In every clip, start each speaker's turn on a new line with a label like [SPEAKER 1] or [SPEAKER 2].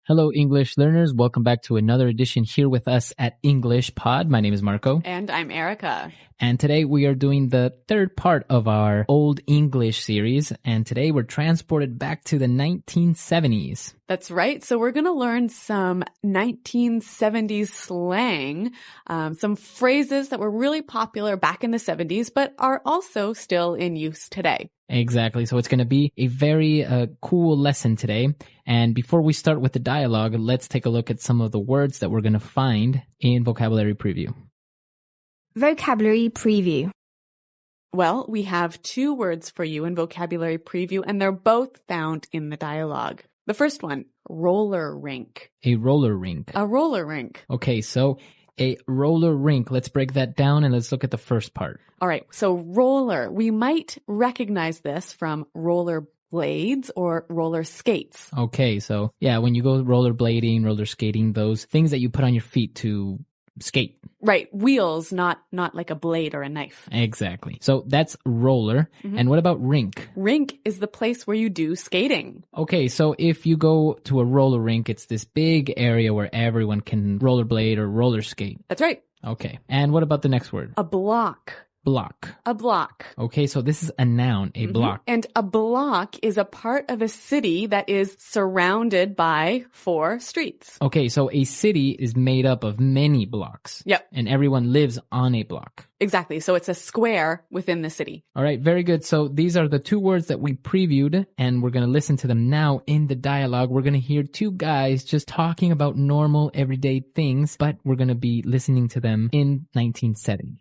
[SPEAKER 1] Hello, English learners. Welcome back to another edition here with us at English Pod. My name is Marco.
[SPEAKER 2] And I'm Erica.
[SPEAKER 1] And today we are doing the third part of our Old English series. And today we're transported back to the 1970s.
[SPEAKER 2] That's right. So we're going to learn some 1970s slang, some phrases that were really popular back in the 70s, but are also still in use today.
[SPEAKER 1] Exactly. So it's going to be a very cool lesson today. And before we start with the dialogue, let's take a look at some of the words that we're going to find in Vocabulary Preview.
[SPEAKER 3] Vocabulary Preview.
[SPEAKER 2] Well, we have two words for you in Vocabulary Preview, and they're both found in the dialogue. The first one, roller rink.
[SPEAKER 1] A roller rink.
[SPEAKER 2] A roller rink.
[SPEAKER 1] Okay, so a roller rink. Let's break that down and let's look at the first part.
[SPEAKER 2] All right, so roller. We might recognize this from roller blades or roller skates.
[SPEAKER 1] Okay, so yeah, when you go rollerblading, roller skating, those things that you put on your feet to skate.
[SPEAKER 2] Right, wheels, not like a blade or a knife.
[SPEAKER 1] Exactly. So that's roller. Mm-hmm. And what about rink?
[SPEAKER 2] Rink is the place where you do skating.
[SPEAKER 1] Okay, so if you go to a roller rink, it's this big area where everyone can rollerblade or roller skate.
[SPEAKER 2] That's right.
[SPEAKER 1] Okay. And what about the next word?
[SPEAKER 2] A block.
[SPEAKER 1] Block.
[SPEAKER 2] A block.
[SPEAKER 1] Okay, so this is a noun, a block.
[SPEAKER 2] And a block is a part of a city that is surrounded by 4 streets.
[SPEAKER 1] Okay, so a city is made up of many blocks.
[SPEAKER 2] Yep.
[SPEAKER 1] And everyone lives on a block.
[SPEAKER 2] Exactly. So it's a square within the city.
[SPEAKER 1] All right, very good. So these are the two words that we previewed, and we're going to listen to them now in the dialogue. We're going to hear two guys just talking about normal, everyday things, but we're going to be listening to them in 1970.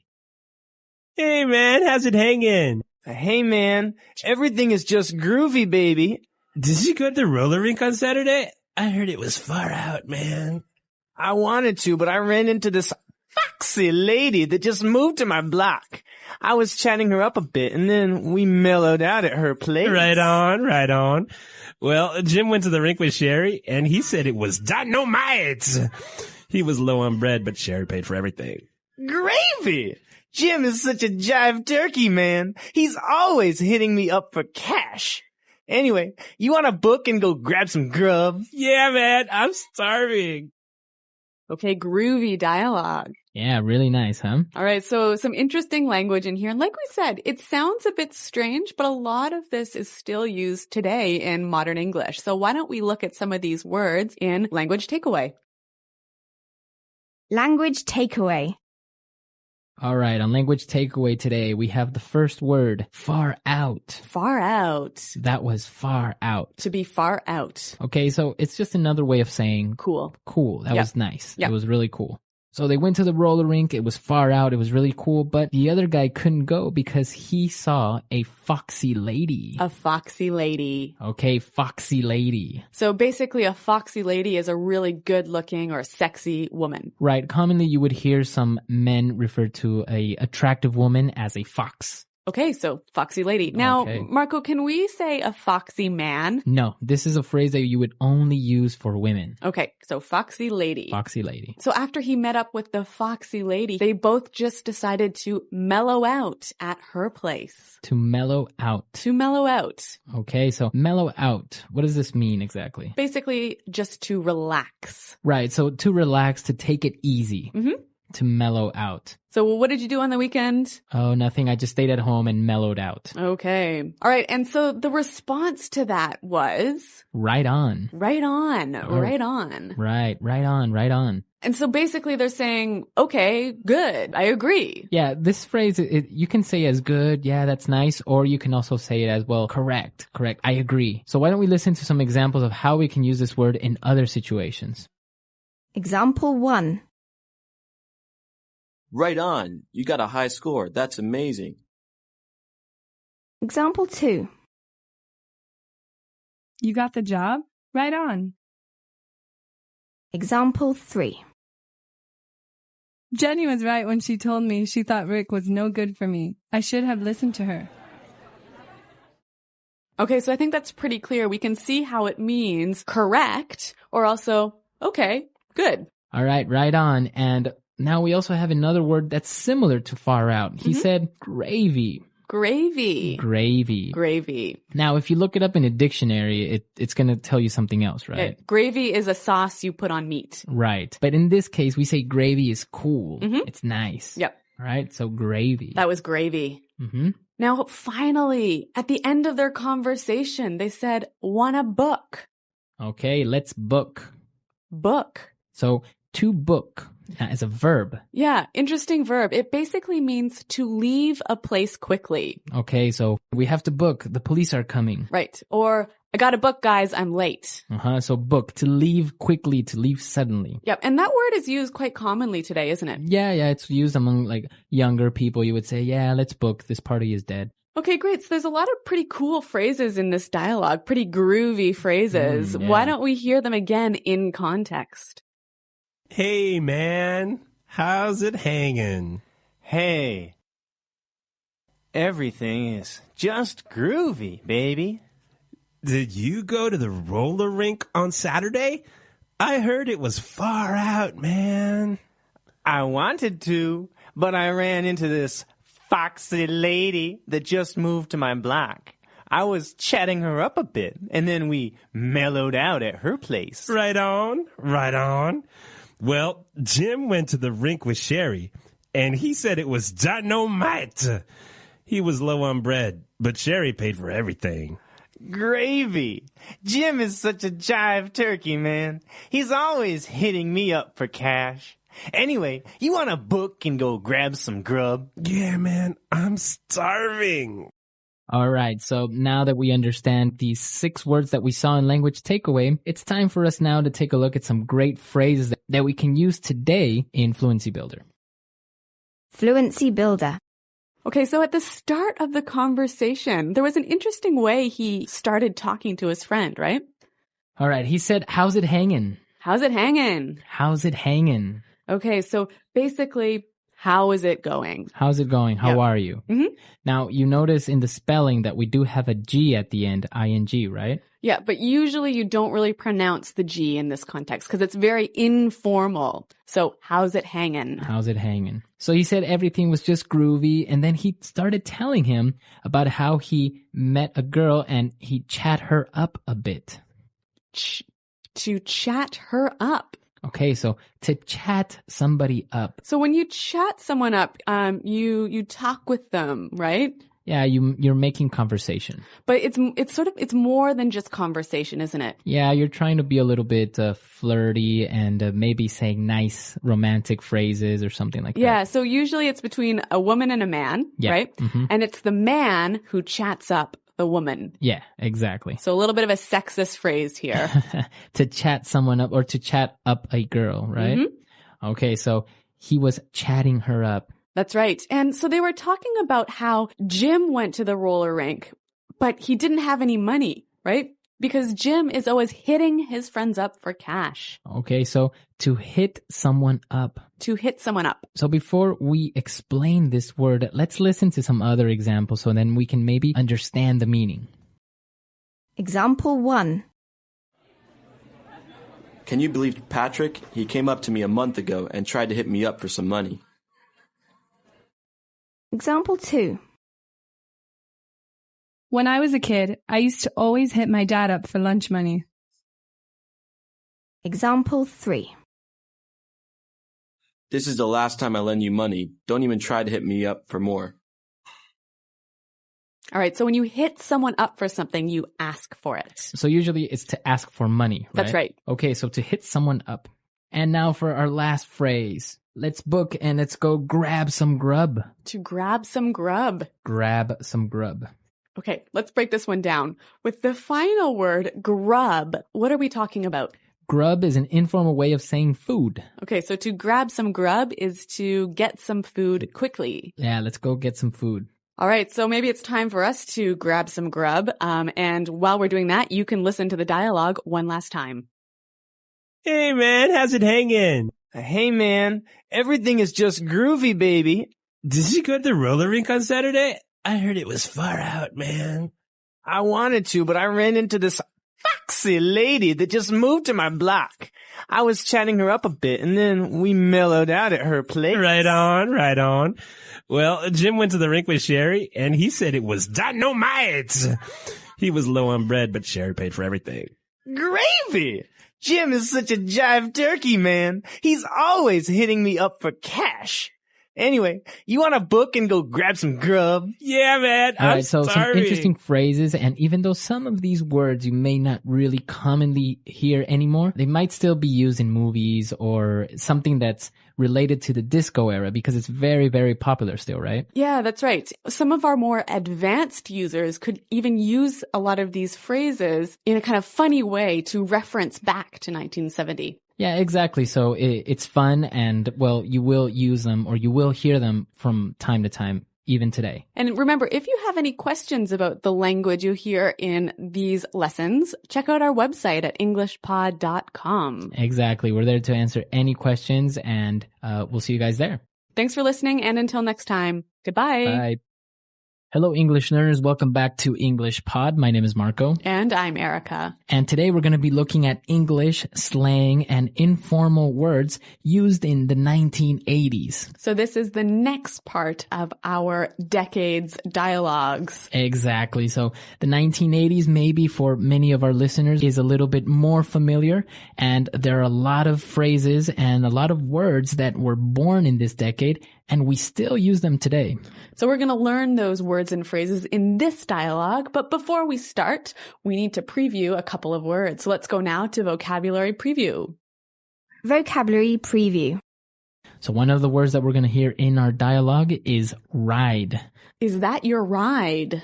[SPEAKER 4] Hey man, how's it hanging?
[SPEAKER 5] Hey man, everything is just groovy, baby.
[SPEAKER 4] Did you go to the roller rink on Saturday? I heard it was far out, man.
[SPEAKER 5] I wanted to, but I ran into this foxy lady that just moved to my block. I was chatting her up a bit, and then we mellowed out at her place.
[SPEAKER 4] Right on. Well, Jim went to the rink with Sherry, and he said it was dynamite. He was low on bread, but Sherry paid for everything.
[SPEAKER 5] Gravy! Jim is such a jive turkey, man. He's always hitting me up for cash. Anyway, you want to book and go grab some grub?
[SPEAKER 4] Yeah, man, I'm starving.
[SPEAKER 2] Okay, groovy dialogue.
[SPEAKER 1] Yeah, really nice, huh?
[SPEAKER 2] All right, so some interesting language in here. And like we said, it sounds a bit strange, but a lot of this is still used today in modern English. So why don't we look at some of these words in Language Takeaway?
[SPEAKER 3] Language Takeaway.
[SPEAKER 1] All right, on Language Takeaway today, we have the first word, far out.
[SPEAKER 2] Far out.
[SPEAKER 1] That was far out.
[SPEAKER 2] To be far out.
[SPEAKER 1] Okay, so it's just another way of saying
[SPEAKER 2] cool.
[SPEAKER 1] Cool. That was nice.
[SPEAKER 2] Yep.
[SPEAKER 1] It was really cool. So they went to the roller rink. It was far out. It was really cool. But the other guy couldn't go because he saw a foxy lady.
[SPEAKER 2] A foxy lady.
[SPEAKER 1] Okay, foxy lady.
[SPEAKER 2] So basically a foxy lady is a really good looking or sexy woman.
[SPEAKER 1] Right. Commonly you would hear some men refer to a attractive woman as a fox.
[SPEAKER 2] Okay, so foxy lady. Now, Marco, can we say a foxy man?
[SPEAKER 1] No, this is a phrase that you would only use for women.
[SPEAKER 2] Okay, so foxy lady.
[SPEAKER 1] Foxy lady.
[SPEAKER 2] So after he met up with the foxy lady, they both just decided to mellow out at her place.
[SPEAKER 1] To mellow out.
[SPEAKER 2] To mellow out.
[SPEAKER 1] Okay, so mellow out. What does this mean exactly?
[SPEAKER 2] Basically, just to relax.
[SPEAKER 1] Right, so to relax, to take it easy.
[SPEAKER 2] Mm-hmm.
[SPEAKER 1] To mellow out.
[SPEAKER 2] So what did you do on the weekend?
[SPEAKER 1] Oh, nothing. I just stayed at home and mellowed out.
[SPEAKER 2] Okay. All right. And so the response to that was?
[SPEAKER 1] Right on.
[SPEAKER 2] Right on.
[SPEAKER 1] Oh,
[SPEAKER 2] right on.
[SPEAKER 1] Right on.
[SPEAKER 2] And so basically they're saying, okay, good. I agree.
[SPEAKER 1] Yeah, this phrase, you can say as good, yeah, that's nice, or you can also say it as, well, correct, I agree. So why don't we listen to some examples of how we can use this word in other situations?
[SPEAKER 3] Example 1.
[SPEAKER 6] Right on. You got a high score. That's amazing.
[SPEAKER 3] Example 2.
[SPEAKER 7] You got the job? Right on.
[SPEAKER 3] Example 3.
[SPEAKER 7] Jenny was right when she told me she thought Rick was no good for me. I should have listened to her.
[SPEAKER 2] Okay, so I think that's pretty clear. We can see how it means correct or also, okay, good.
[SPEAKER 1] All right, right on. And now we also have another word that's similar to far out. He said gravy.
[SPEAKER 2] Gravy.
[SPEAKER 1] Gravy.
[SPEAKER 2] Gravy.
[SPEAKER 1] Now, if you look it up in a dictionary, it's going to tell you something else, right?
[SPEAKER 2] Gravy is a sauce you put on meat.
[SPEAKER 1] Right. But in this case, we say gravy is cool.
[SPEAKER 2] Mhm.
[SPEAKER 1] It's nice.
[SPEAKER 2] Yep.
[SPEAKER 1] All right. So gravy.
[SPEAKER 2] That was gravy.
[SPEAKER 1] Mm-hmm.
[SPEAKER 2] Now, finally, at the end of their conversation, they said, wanna book.
[SPEAKER 1] Okay. Let's book.
[SPEAKER 2] Book.
[SPEAKER 1] So to book as a verb.
[SPEAKER 2] Yeah, interesting verb. It basically means to leave a place quickly.
[SPEAKER 1] Okay. So we have to book. The police are coming.
[SPEAKER 2] Right. Or, I gotta book, guys, I'm late.
[SPEAKER 1] So book, to leave quickly, to leave suddenly.
[SPEAKER 2] Yep. And that word is used quite commonly today, isn't it?
[SPEAKER 1] Yeah. It's used among like younger people. You would say, yeah, let's book. This party is dead.
[SPEAKER 2] Okay, great. So there's a lot of pretty cool phrases in this dialogue, pretty groovy phrases.
[SPEAKER 1] Yeah.
[SPEAKER 2] Why don't we hear them again in context?
[SPEAKER 4] Hey, man. How's it hanging?
[SPEAKER 5] Hey. Everything is just groovy, baby.
[SPEAKER 4] Did you go to the roller rink on Saturday? I heard it was far out, man.
[SPEAKER 5] I wanted to, but I ran into this foxy lady that just moved to my block. I was chatting her up a bit, and then we mellowed out at her place.
[SPEAKER 4] Right on, right on. Well, Jim went to the rink with Sherry, and he said it was dynamite. He was low on bread, but Sherry paid for everything.
[SPEAKER 5] Gravy. Jim is such a jive turkey, man. He's always hitting me up for cash. Anyway, you want to book and go grab some grub?
[SPEAKER 4] Yeah, man, I'm starving.
[SPEAKER 1] All right. So now that we understand these 6 words that we saw in language takeaway, it's time for us now to take a look at some great phrases that we can use today in Fluency Builder.
[SPEAKER 3] Fluency builder.
[SPEAKER 2] Okay, so at the start of the conversation, there was an interesting way he started talking to his friend, right?
[SPEAKER 1] All right. He said, how's it hanging?
[SPEAKER 2] How's it hanging?
[SPEAKER 1] How's it hanging?
[SPEAKER 2] Okay, so basically, how is it going?
[SPEAKER 1] How's it going? How
[SPEAKER 2] Yep.
[SPEAKER 1] are you?
[SPEAKER 2] Mhm.
[SPEAKER 1] Now, you notice in the spelling that we do have a G at the end, ing, right?
[SPEAKER 2] Yeah, but usually you don't really pronounce the G in this context because it's very informal. So, how's it hanging?
[SPEAKER 1] How's it hanging? So he said everything was just groovy, and then he started telling him about how he met a girl and he chat her up a bit.
[SPEAKER 2] To chat her up.
[SPEAKER 1] Okay, so to chat somebody up.
[SPEAKER 2] So when you chat someone up, you talk with them, right?
[SPEAKER 1] Yeah, you're making conversation.
[SPEAKER 2] But it's more than just conversation, isn't it?
[SPEAKER 1] Yeah, you're trying to be a little bit flirty and maybe saying nice romantic phrases or something like that.
[SPEAKER 2] Yeah, so usually it's between a woman and a man,
[SPEAKER 1] Yeah.
[SPEAKER 2] right?
[SPEAKER 1] Mm-hmm.
[SPEAKER 2] And it's the man who chats up the woman.
[SPEAKER 1] Yeah, exactly.
[SPEAKER 2] So a little bit of a sexist phrase here.
[SPEAKER 1] To chat someone up or to chat up a girl, right?
[SPEAKER 2] Mm-hmm.
[SPEAKER 1] Okay, so he was chatting her up.
[SPEAKER 2] That's right. And so they were talking about how Jim went to the roller rink, but he didn't have any money, right? Because Jim is always hitting his friends up for cash.
[SPEAKER 1] Okay, so to hit someone up.
[SPEAKER 2] To hit someone up.
[SPEAKER 1] So before we explain this word, let's listen to some other examples so then we can maybe understand the meaning.
[SPEAKER 3] Example 1.
[SPEAKER 6] Can you believe Patrick? He came up to me a month ago and tried to hit me up for some money.
[SPEAKER 3] Example 2.
[SPEAKER 7] When I was a kid, I used to always hit my dad up for lunch money.
[SPEAKER 3] Example 3.
[SPEAKER 6] This is the last time I lend you money. Don't even try to hit me up for more.
[SPEAKER 2] All right. So when you hit someone up for something, you ask for it.
[SPEAKER 1] So usually it's to ask for money, right?
[SPEAKER 2] That's right.
[SPEAKER 1] Okay, so to hit someone up. And now for our last phrase. Let's book and let's go grab some grub.
[SPEAKER 2] To grab some grub.
[SPEAKER 1] Grab some grub.
[SPEAKER 2] Okay, let's break this one down. With the final word, grub, what are we talking about?
[SPEAKER 1] Grub is an informal way of saying food.
[SPEAKER 2] Okay, so to grab some grub is to get some food quickly.
[SPEAKER 1] Yeah, let's go get some food.
[SPEAKER 2] All right, so maybe it's time for us to grab some grub. And while we're doing that, you can listen to the dialogue one last time.
[SPEAKER 4] Hey, man, how's it hanging?
[SPEAKER 5] Hey, man, everything is just groovy, baby.
[SPEAKER 4] Did you go to the roller rink on Saturday? I heard it was far out, man.
[SPEAKER 5] I wanted to, but I ran into this foxy foxy lady that just moved to my block. I was chatting her up a bit, and then we mellowed out at her place.
[SPEAKER 4] Right on, right on. Well, Jim went to the rink with Sherry, and he said it was dynamite. He was low on bread, but Sherry paid for everything.
[SPEAKER 5] Gravy! Jim is such a jive turkey, man. He's always hitting me up for cash. Anyway, you want to book and go grab some grub?
[SPEAKER 4] Yeah, man.
[SPEAKER 1] All
[SPEAKER 4] I'm
[SPEAKER 1] right, so some
[SPEAKER 4] starving.
[SPEAKER 1] interesting phrases, and even though some of these words you may not really commonly hear anymore, they might still be used in movies or something that's related to the disco era because it's very, very popular still, right?
[SPEAKER 2] Yeah, that's right. Some of our more advanced users could even use a lot of these phrases in a kind of funny way to reference back to 1970.
[SPEAKER 1] Yeah, exactly. So it's fun and, well, you will use them or you will hear them from time to time, even today.
[SPEAKER 2] And remember, if you have any questions about the language you hear in these lessons, check out our website at englishpod.com.
[SPEAKER 1] Exactly. We're there to answer any questions and we'll see you guys there.
[SPEAKER 2] Thanks for listening, and until next time, goodbye.
[SPEAKER 1] Bye. Hello, English learners. Welcome back to English Pod. My name is Marco.
[SPEAKER 2] And I'm Erica.
[SPEAKER 1] And today we're going to be looking at English, slang, and informal words used in the 1980s.
[SPEAKER 2] So this is the next part of our decades dialogues.
[SPEAKER 1] Exactly. So the 1980s, maybe for many of our listeners, is a little bit more familiar. And there are a lot of phrases and a lot of words that were born in this decade, and we still use them today.
[SPEAKER 2] So we're going to learn those words and phrases in this dialogue. But before we start, we need to preview a couple of words. So let's go now to vocabulary preview.
[SPEAKER 3] Vocabulary preview.
[SPEAKER 1] So one of the words that we're going to hear in our dialogue is ride.
[SPEAKER 2] Is that your ride?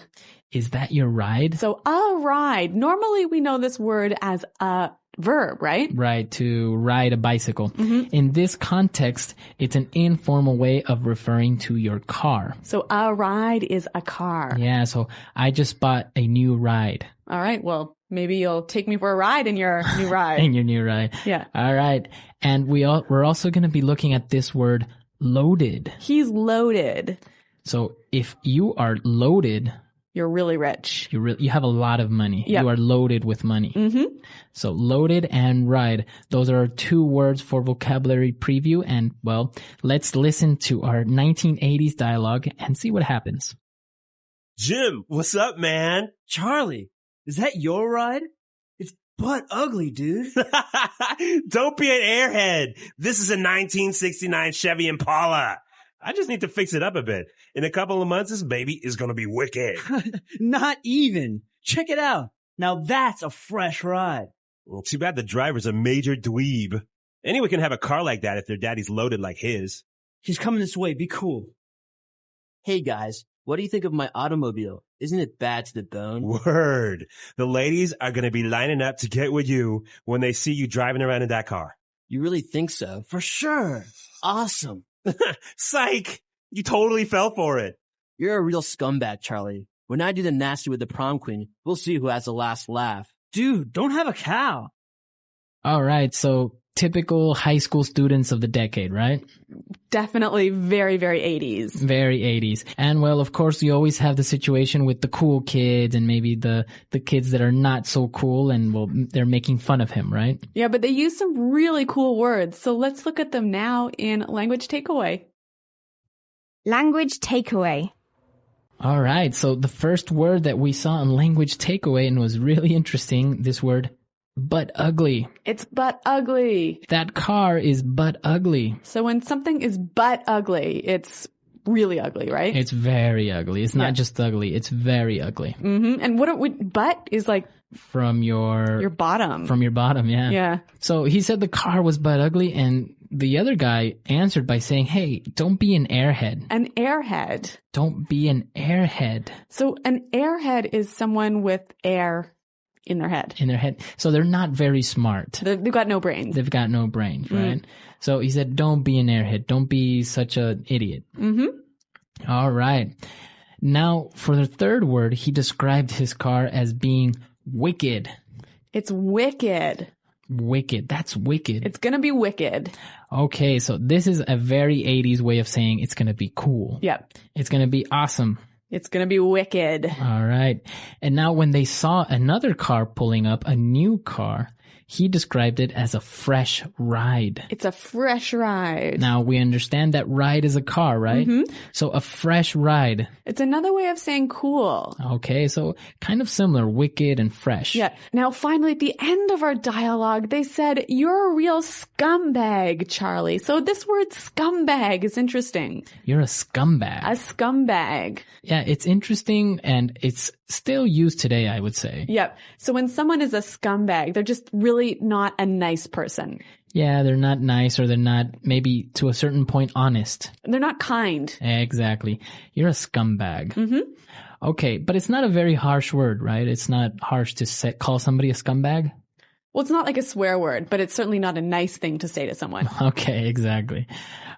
[SPEAKER 1] Is that your ride?
[SPEAKER 2] So a ride. Normally we know this word as a verb, right?
[SPEAKER 1] Right, to ride a bicycle. In this context, it's an informal way of referring to your car.
[SPEAKER 2] So a ride is a car.
[SPEAKER 1] Yeah, so I just bought a new ride.
[SPEAKER 2] All right. Well, maybe you'll take me for a ride in your new ride.
[SPEAKER 1] In your new ride.
[SPEAKER 2] Yeah.
[SPEAKER 1] All right. And we're also going to be looking at this word loaded.
[SPEAKER 2] He's loaded.
[SPEAKER 1] So if you are loaded,
[SPEAKER 2] You're really rich.
[SPEAKER 1] you have a lot of money.
[SPEAKER 2] Yep.
[SPEAKER 1] You are loaded with money. So loaded and ride. Those are our two words for vocabulary preview. And well, let's listen to our 1980s dialogue and see what happens.
[SPEAKER 4] Jim, what's up, man?
[SPEAKER 8] Charlie, is that your ride? It's butt ugly, dude.
[SPEAKER 4] Don't be an airhead. This is a 1969 Chevy Impala. I just need to fix it up a bit. In a couple of months, this baby is going to be wicked.
[SPEAKER 8] Not even. Check it out. Now that's a fresh ride.
[SPEAKER 4] Well, too bad the driver's a major dweeb. Anyone can have a car like that if their daddy's loaded like his.
[SPEAKER 8] He's coming this way. Be cool.
[SPEAKER 9] Hey guys, what do you think of my automobile? Isn't it bad to the bone?
[SPEAKER 4] Word. The ladies are going to be lining up to get with you when they see you driving around in that car.
[SPEAKER 9] You really think so?
[SPEAKER 8] For sure. Awesome.
[SPEAKER 4] Psych! You totally fell for it.
[SPEAKER 9] You're a real scumbag, Charlie. When I do the nasty with the prom queen, we'll see who has the last laugh.
[SPEAKER 8] Dude, don't have a cow.
[SPEAKER 1] All right. So typical high school students of the decade, right?
[SPEAKER 2] Definitely very, very 80s.
[SPEAKER 1] Very 80s. And well, of course, you always have the situation with the cool kids and maybe the kids that are not so cool and well, they're making fun of him, right?
[SPEAKER 2] Yeah, but they use some really cool words. So let's look at them now in language takeaway.
[SPEAKER 3] Language takeaway.
[SPEAKER 1] All right. So the first word that we saw in language takeaway and was really interesting, this word, butt ugly.
[SPEAKER 2] It's butt ugly.
[SPEAKER 1] That car is butt ugly.
[SPEAKER 2] So when something is butt ugly, it's really ugly, right?
[SPEAKER 1] It's very ugly. It's not just ugly. It's very ugly.
[SPEAKER 2] And butt is like
[SPEAKER 1] From your
[SPEAKER 2] bottom.
[SPEAKER 1] From your bottom, yeah.
[SPEAKER 2] Yeah.
[SPEAKER 1] So he said the car was butt ugly, and the other guy answered by saying, hey, don't be an airhead.
[SPEAKER 2] An airhead.
[SPEAKER 1] Don't be an airhead.
[SPEAKER 2] So an airhead is someone with air in their head.
[SPEAKER 1] In their head. So they're not very smart.
[SPEAKER 2] They've got no brains.
[SPEAKER 1] They've got no brains, right? So he said, don't be an airhead. Don't be such an idiot. All right. Now, for the third word, he described his car as being wicked.
[SPEAKER 2] It's wicked.
[SPEAKER 1] Wicked. That's wicked.
[SPEAKER 2] It's going to be wicked.
[SPEAKER 1] Okay, so this is a very 80s way of saying it's going to be cool.
[SPEAKER 2] Yep.
[SPEAKER 1] It's going to be awesome.
[SPEAKER 2] It's going to be wicked.
[SPEAKER 1] All right. And now when they saw another car pulling up, a new car, he described it as a fresh ride.
[SPEAKER 2] It's a fresh ride.
[SPEAKER 1] Now we understand that ride is a car, right? So a fresh ride.
[SPEAKER 2] It's another way of saying cool.
[SPEAKER 1] Okay, so kind of similar, wicked and fresh.
[SPEAKER 2] Yeah. Now, finally, at the end of our dialogue, they said, "You're a real scumbag, Charlie." So this word scumbag is interesting.
[SPEAKER 1] You're a scumbag.
[SPEAKER 2] A scumbag.
[SPEAKER 1] Yeah, it's interesting and it's still used today, I would say.
[SPEAKER 2] Yep. So when someone is a scumbag, they're just really not a nice person.
[SPEAKER 1] Yeah, they're not nice or they're not, maybe to a certain point, honest.
[SPEAKER 2] They're not kind.
[SPEAKER 1] Exactly. You're a scumbag. Okay, but it's not a very harsh word, right? It's not harsh to call somebody a scumbag?
[SPEAKER 2] Well, it's not like a swear word, but it's certainly not a nice thing to say to someone.
[SPEAKER 1] Okay, exactly.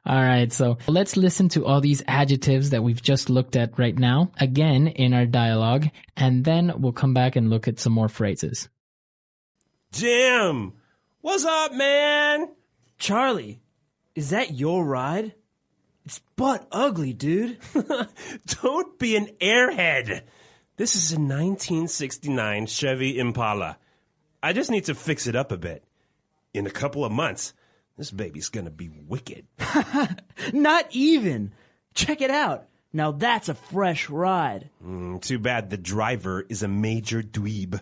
[SPEAKER 1] All right, so let's listen to all these adjectives that we've just looked at right now, again in our dialogue, and then we'll come back and look at some more phrases.
[SPEAKER 4] Jim, what's up, man?
[SPEAKER 8] Charlie, is that your ride? It's butt ugly, dude.
[SPEAKER 4] Don't be an airhead. This is a 1969 Chevy Impala. I just need to fix it up a bit. In a couple of months, this baby's gonna be wicked.
[SPEAKER 8] Not even. Check it out. Now that's a fresh ride.
[SPEAKER 4] Too bad the driver is a major dweeb.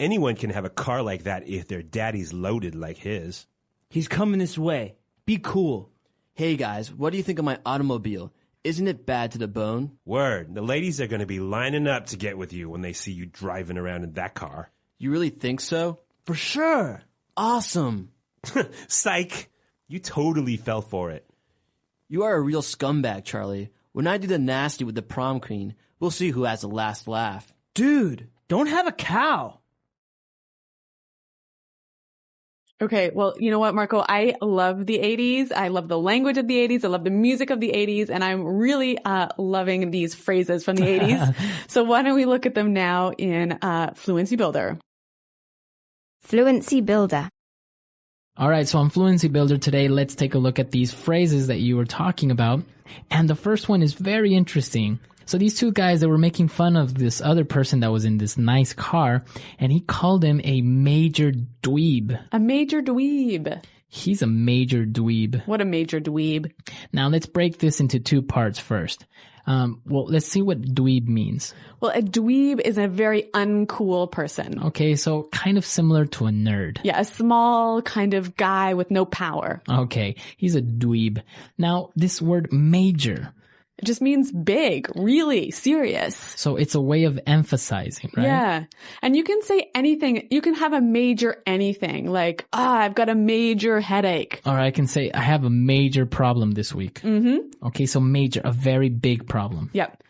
[SPEAKER 4] Anyone can have a car like that if their daddy's loaded like his.
[SPEAKER 8] He's coming this way. Be cool.
[SPEAKER 9] Hey guys, what do you think of my automobile? Isn't it bad to the bone?
[SPEAKER 4] Word, the ladies are gonna be lining up to get with you when they see you driving around in that car.
[SPEAKER 9] You really think so?
[SPEAKER 8] For sure.
[SPEAKER 9] Awesome.
[SPEAKER 4] Psych! You totally fell for it.
[SPEAKER 9] You are a real scumbag, Charlie. When I do the nasty with the prom queen, we'll see who has the last laugh.
[SPEAKER 8] Dude, don't have a cow.
[SPEAKER 2] Okay, well, you know what, Marco? I love the 80s. I love the language of the 80s. I love the music of the 80s. And I'm really loving these phrases from the 80s. So why don't we look at them now in Fluency Builder?
[SPEAKER 3] Fluency Builder.
[SPEAKER 1] All right, so on Fluency Builder today, let's take a look at these phrases that you were talking about. And the first one is very interesting. So these two guys that were making fun of this other person that was in this nice car, and he called him a major dweeb.
[SPEAKER 2] A major dweeb.
[SPEAKER 1] He's a major dweeb.
[SPEAKER 2] What a major dweeb.
[SPEAKER 1] Now let's break this into two parts first. Well, let's see what dweeb means.
[SPEAKER 2] Well, a dweeb is a very uncool person.
[SPEAKER 1] Okay, so kind of similar to a nerd.
[SPEAKER 2] Yeah, a small kind of guy with no power.
[SPEAKER 1] Okay, he's a dweeb. Now, this word major.
[SPEAKER 2] It just means big, really serious.
[SPEAKER 1] So it's a way of emphasizing, right?
[SPEAKER 2] Yeah. And you can say anything. You can have a major anything, like, I've got a major headache.
[SPEAKER 1] Or I can say, I have a major problem this week. Okay, so major, a very big problem.
[SPEAKER 2] Yep.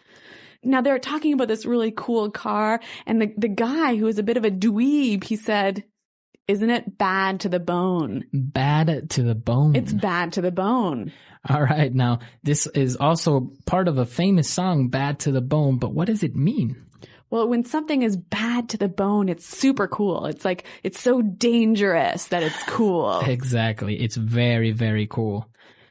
[SPEAKER 2] Now they're talking about this really cool car, and the guy who is a bit of a dweeb, he said, "Isn't it bad to the bone?"
[SPEAKER 1] Bad to the bone.
[SPEAKER 2] It's bad to the bone.
[SPEAKER 1] All right. Now, this is also part of a famous song, Bad to the Bone, but what does it mean?
[SPEAKER 2] Well, when something is bad to the bone, it's super cool. It's like, it's so dangerous that it's cool.
[SPEAKER 1] Exactly. It's very, very cool.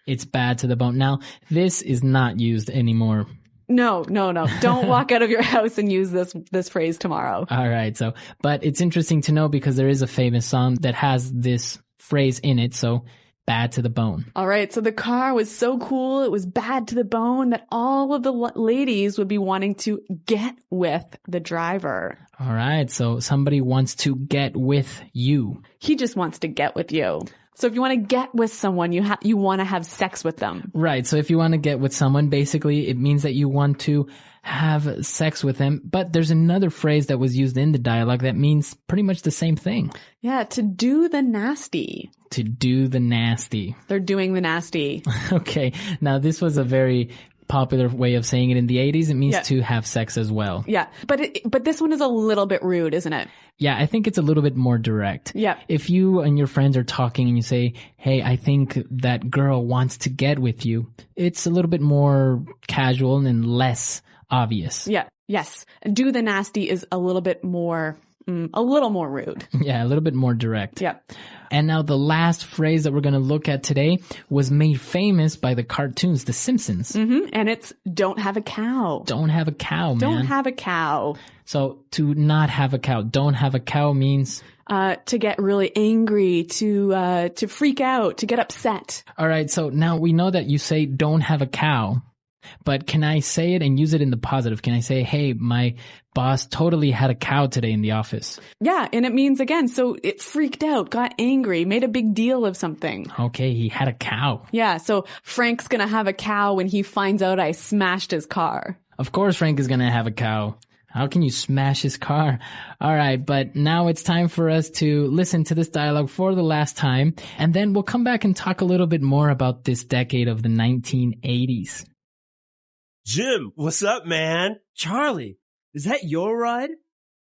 [SPEAKER 1] It's bad to the bone. Now, this is not used anymore.
[SPEAKER 2] No. Don't walk out of your house and use this phrase tomorrow.
[SPEAKER 1] All right. So, but it's interesting to know because there is a famous song that has this phrase in it. So, bad to the bone.
[SPEAKER 2] All right. So the car was so cool. It was bad to the bone that all of the ladies would be wanting to get with the driver.
[SPEAKER 1] All right. So somebody wants to get with you.
[SPEAKER 2] He just wants to get with you. So if you want to get with someone, you want to have sex with them.
[SPEAKER 1] Right. So if you want to get with someone, basically it means that you want to have sex with them. But there's another phrase that was used in the dialogue that means pretty much the same thing.
[SPEAKER 2] Yeah. To do the nasty.
[SPEAKER 1] To do the nasty.
[SPEAKER 2] They're doing the nasty.
[SPEAKER 1] Okay. Now this was a very popular way of saying it in the 80s. It means
[SPEAKER 2] Yeah.
[SPEAKER 1] to have sex as well.
[SPEAKER 2] Yeah. But this one is a little bit rude, isn't it?
[SPEAKER 1] Yeah, I think it's a little bit more direct.
[SPEAKER 2] Yeah.
[SPEAKER 1] If you and your friends are talking and you say, hey, I think that girl wants to get with you, it's a little bit more casual and less obvious.
[SPEAKER 2] Yeah. Yes. Do the nasty is a little bit more a little more rude.
[SPEAKER 1] Yeah, a little bit more direct.
[SPEAKER 2] Yep.
[SPEAKER 1] And now the last phrase that we're going to look at today was made famous by the cartoons, The Simpsons.
[SPEAKER 2] And it's don't have a cow.
[SPEAKER 1] Don't have a cow, man.
[SPEAKER 2] Don't have a cow.
[SPEAKER 1] So to not have a cow, don't have a cow means...
[SPEAKER 2] To get really angry, to freak out, to get upset.
[SPEAKER 1] All right, so now we know that you say don't have a cow, but can I say it and use it in the positive? Can I say, hey, my boss totally had a cow today in the office?
[SPEAKER 2] Yeah, and it means, again, so it freaked out, got angry, made a big deal of something.
[SPEAKER 1] Okay, he had a cow.
[SPEAKER 2] Yeah, so Frank's gonna have a cow when he finds out I smashed his car.
[SPEAKER 1] Of course Frank is gonna have a cow. How can you smash his car? All right, but now it's time for us to listen to this dialogue for the last time, and then we'll come back and talk a little bit more about this decade of the 1980s.
[SPEAKER 4] Jim, what's up, man?
[SPEAKER 8] Charlie, is that your ride?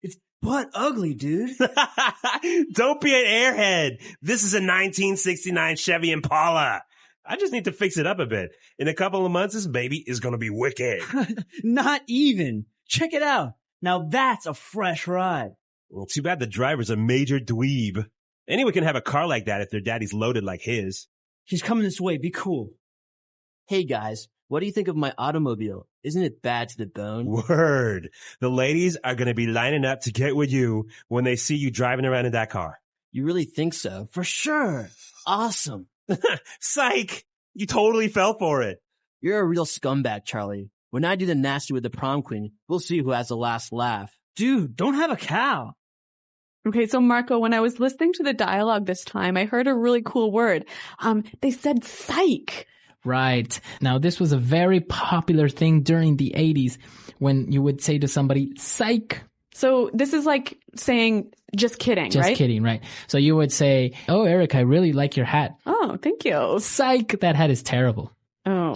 [SPEAKER 8] It's butt ugly, dude.
[SPEAKER 4] Don't be an airhead. This is a 1969 Chevy Impala. I just need to fix it up a bit. In a couple of months, this baby is going to be wicked.
[SPEAKER 8] Not even. Check it out. Now that's a fresh ride.
[SPEAKER 4] Well, too bad the driver's a major dweeb. Anyone can have a car like that if their daddy's loaded like his.
[SPEAKER 8] He's coming this way. Be cool.
[SPEAKER 9] Hey guys, what do you think of my automobile? Isn't it bad to the bone?
[SPEAKER 4] Word. The ladies are going to be lining up to get with you when they see you driving around in that car.
[SPEAKER 9] You really think so?
[SPEAKER 8] For sure.
[SPEAKER 9] Awesome.
[SPEAKER 4] Psych! You totally fell for it.
[SPEAKER 9] You're a real scumbag, Charlie. When I do the nasty with the prom queen, we'll see who has the last laugh.
[SPEAKER 8] Dude, don't have a cow.
[SPEAKER 2] Okay, so Marco, when I was listening to the dialogue this time, I heard a really cool word. They said psych.
[SPEAKER 1] Right. Now, this was a very popular thing during the 80s when you would say to somebody, psych.
[SPEAKER 2] So this is like saying, just kidding, right?
[SPEAKER 1] Just kidding, right? So you would say, oh, Eric, I really like your hat.
[SPEAKER 2] Oh, thank you.
[SPEAKER 1] Psych, that hat is terrible.
[SPEAKER 2] Oh.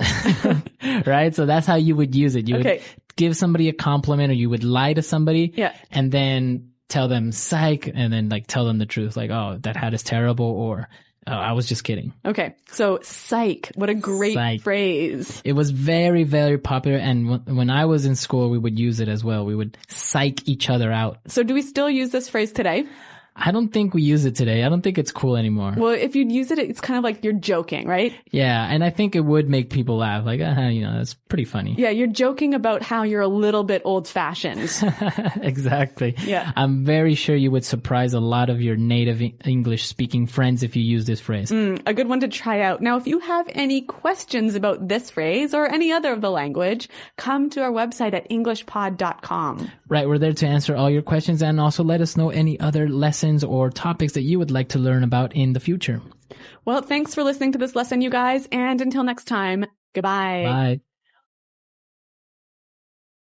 [SPEAKER 1] Right? So that's how you would use it. You
[SPEAKER 2] Okay.
[SPEAKER 1] would give somebody a compliment, or you would lie to somebody.
[SPEAKER 2] Yeah.
[SPEAKER 1] And then tell them psych, and then like tell them the truth. Like, oh, that hat is terrible, or oh, I was just kidding.
[SPEAKER 2] Okay. So psych. What a great
[SPEAKER 1] Psych.
[SPEAKER 2] phrase.
[SPEAKER 1] It was very, very popular. And when I was in school, we would use it as well. We would psych each other out.
[SPEAKER 2] So do we still use this phrase today?
[SPEAKER 1] I don't think we use it today. I don't think it's cool anymore.
[SPEAKER 2] Well, if you'd use it, it's kind of like you're joking, right?
[SPEAKER 1] Yeah, and I think it would make people laugh. Like, that's pretty funny.
[SPEAKER 2] Yeah, you're joking about how you're a little bit old-fashioned.
[SPEAKER 1] Exactly.
[SPEAKER 2] Yeah.
[SPEAKER 1] I'm very sure you would surprise a lot of your native English-speaking friends if you use this phrase.
[SPEAKER 2] A good one to try out. Now, if you have any questions about this phrase or any other of the language, come to our website at englishpod.com.
[SPEAKER 1] Right, we're there to answer all your questions, and also let us know any other lessons or topics that you would like to learn about in the future.
[SPEAKER 2] Well, thanks for listening to this lesson, you guys, and until next time, goodbye.
[SPEAKER 1] Bye.